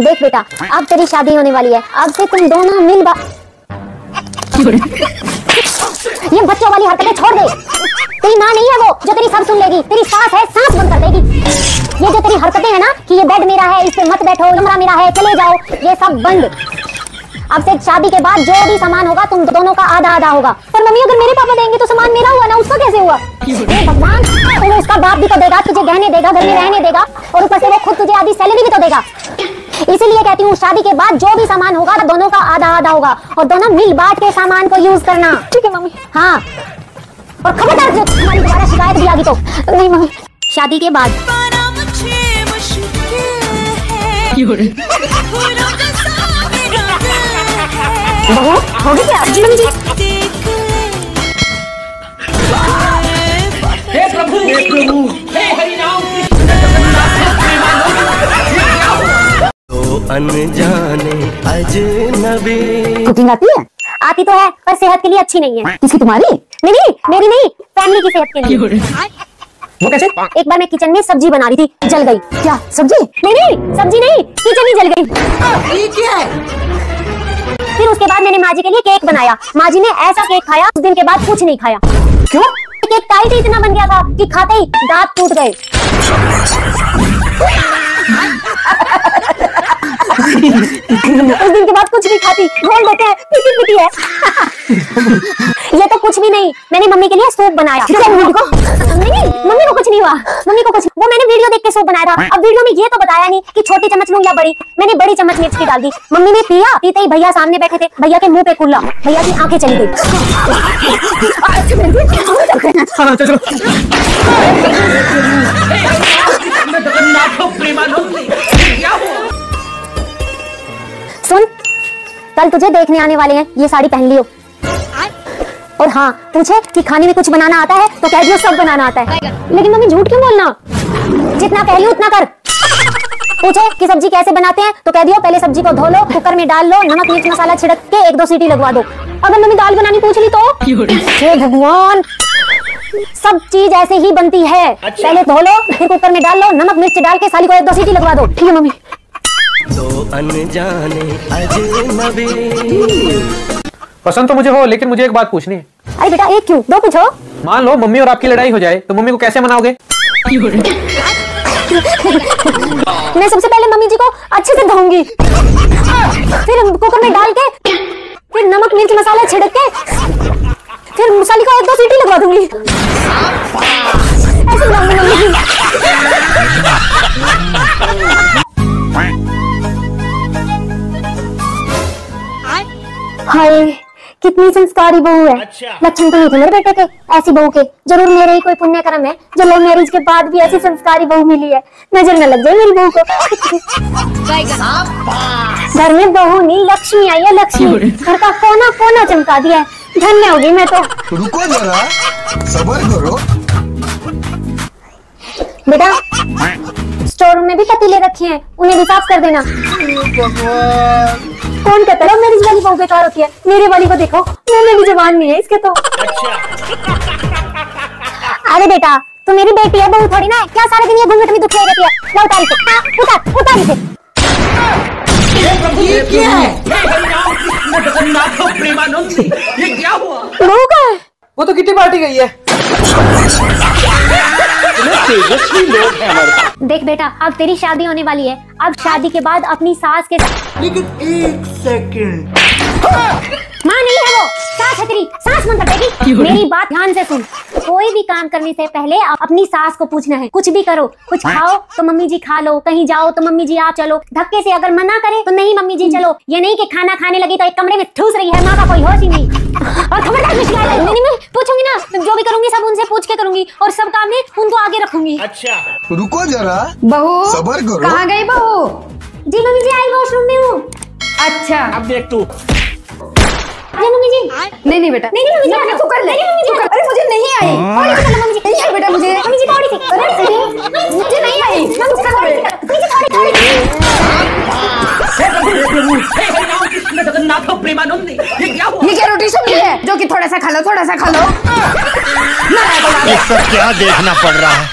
देख बेटा, अब तेरी शादी होने वाली है, अब से तुम दोनों मिल ये बच्चों वाली हरकतें छोड़ दे। तेरी माँ नहीं है वो जो तेरी सब सुन लेगी, तेरी सास है, सांस बंद कर देगी। ये जो तेरी हरकतें है ना कि ये बेड मेरा है, इस पे मत बैठो, कमरा मेरा है, चले जाओ, ये सब बंद। अब से शादी के बाद जो भी सामान होगा तुम दोनों का आधा आधा होगा। पर मम्मी अगर मेरे पापा देंगे तो सामान मेरा हुआ ना, उसका कैसे हुआ? भगवान, तुम्हें उसका बाप भी तो देगा, तुझे गहने देगा, घर में रहने देगा, और ऊपर से वो खुद तुझे आधी सैलरी भी तो देगा। इसीलिए कहती हूँ शादी के बाद जो भी सामान होगा दोनों का आधा आधा होगा, और दोनों मिल बांट के सामान को यूज करना। ठीक है मम्मी। हाँ, और खबरदार जो तुम्हारी दोबारा शिकायत भी आ गई तो। नहीं मम्मी। शादी के बाद बहू होगी क्या? जी मम्मी जी। हे प्रभु, हे प्रभु, हे हरि नाम तो अनजाने अजनबी। कुकिंग आती है? आती तो है, पर सेहत के लिए अच्छी नहीं है। किसकी? तुम्हारी? नहीं नहीं, मेरी नहीं, फैमिली की सेहत के लिए। वो कैसे? एक बार मैं किचन में सब्जी बना रही थी, जल गई। क्या सब्जी? नहीं नहीं, सब्जी नहीं, किचन ही जल गई। ये क्या है? फिर उसके बाद मैंने माँ जी के लिए केक बनाया। माँ जी ने ऐसा केक खाया, उस दिन के बाद कुछ नहीं खाया। क्यों? केक टाइट इतना बन गया था कि खाते ही दांत टूट गए। उस दिन के बाद कुछ नहीं खाती, बोल देते हैं पीती पीती है। ये तो कुछ भी नहीं, मैंने मम्मी के लिए सूप बनाया। मम्मी को मम्मी को कुछ नहीं हुआ, मम्मी को कुछ, वो मैंने वीडियो देख के सूप बनाया था। अब वीडियो में ये तो बताया नहीं कि छोटी चम्मच लूं या बड़ी, मैंने बड़ी चम्मच मिर्च की डाल दी। मम्मी ने पिया, पीते ही भैया सामने बैठे थे, भैया के मुंह पे कुल्ला, भैया की आंखें चली गई। सुन, कल तुझे देखने आने वाले हैं, ये साड़ी पहन लियो। और हाँ, पूछे कि खाने में कुछ बनाना आता है तो कह दियो सब बनाना आता है। लेकिन मम्मी झूठ क्यों बोलना, जितना कह रही हूं उतना कर। पूछे कि सब्जी कैसे बनाते हैं तो कह दियो पहले सब्जी को धो लो, कुकर में डाल लो, नमक मिर्च मसाला छिड़क के 1-2 सीटी लगवा दो। अगर मम्मी दाल बनानी पूछ ली तो हे भगवान, सब चीज ऐसे ही बनती है। अच्छा। पहले धो लो, फिर कुकर में डाल लो, नमक मिर्च डाल के साली को 1-2 सीटी लगवा दो। ठीक है मम्मी। तो अनजाने अजनबी। पसंद तो मुझे हो, लेकिन मुझे एक बात पूछनी है। अरे बेटा एक क्यों, 2 पूछो। मान लो मम्मी और आपकी लड़ाई हो जाए तो मम्मी को कैसे मनाओगे? मैं सबसे पहले मम्मी जी को अच्छे से धोऊंगी, फिर कुकर में डाल के, फिर नमक मिर्च मसाला छिड़क के, फिर मसाले को 1-2 सीटी लगवा दूंगी। ऐसे बनाऊंगी मम्मी जी। हाय, कितनी संस्कारी बहू है। लक्षण तो नहीं थे मेरे बेटे के ऐसी बहू के। जरूर मेरे ही कोई पुण्य कर्म है जो लव मैरिज के बाद भी ऐसी संस्कारी बहू मिली है। नजर न लग जाए मेरी बहू को। घर में बहू नहीं लक्ष्मी आई है, लक्ष्मी। घर का कोना कोना चमका दिया है, धन्य होगी मैं तो। रुको जरा, सब्र करो। बेटा स्टोर रूम में भी पतीले रखे हैं, उन्हें भी साफ कर देना। कौन कहता है मेरी वाली बहू बेकार होती है? मेरे वाली को देखो, मुंह में भी जुबान नहीं है इसके तो। अरे बेटा तू मेरी बेटी है, बहू थोड़ी ना है। क्या सारे दिन ये घूंघट में दुखी रहती है? ला उतार इसे, उतार इसे। ये क्या है? ये क्या हुआ? बहू का है? वो तो किटी पार्टी गई है। तेजस्वी लोग हैं हमारे पास। देख बेटा, अब तेरी शादी होने वाली है, अब शादी के बाद अपनी सास के साथ। लेकिन 1 सेकंड। माँ नहीं है वो, सास है तेरी, सास मन कटेगी। मेरी बात ध्यान से सुन, कोई भी काम करने से पहले अपनी सास को पूछना है। कुछ भी करो, कुछ खाओ तो मम्मी जी खा लो, कहीं जाओ तो मम्मी जी आप चलो। धक्के से अगर मना करे तो नहीं मम्मी जी चलो। ये नहीं कि खाना खाने लगी तो एक कमरे में ठूस रही है, माँ का कोई होश ही नहीं। और खबरदार नहीं, मैं पूछूंगी ना, जो भी करूंगी सब उनसे पूछ के करूंगी, और सब काम में उनको आगे रखूंगी। अच्छा रुको जरा, बहू सब्र करो। कहाँ गई बहू? जी मम्मी जी आई वॉशरूम में हूँ। अच्छा अब देख तू। मम्मी जी नहीं बेटा, नहीं मम्मी जी तू कर ले। अरे मुझे नहीं आई, मम्मी जी नहीं आई बेटा, मुझे मम्मी जी थोड़ी सी, मुझे नहीं आई। ये क्या रोटी सब्जी है जो कि थोड़ा सा खा लो, थोड़ा सा खा लो। इसको क्या देखना पड़ रहा है?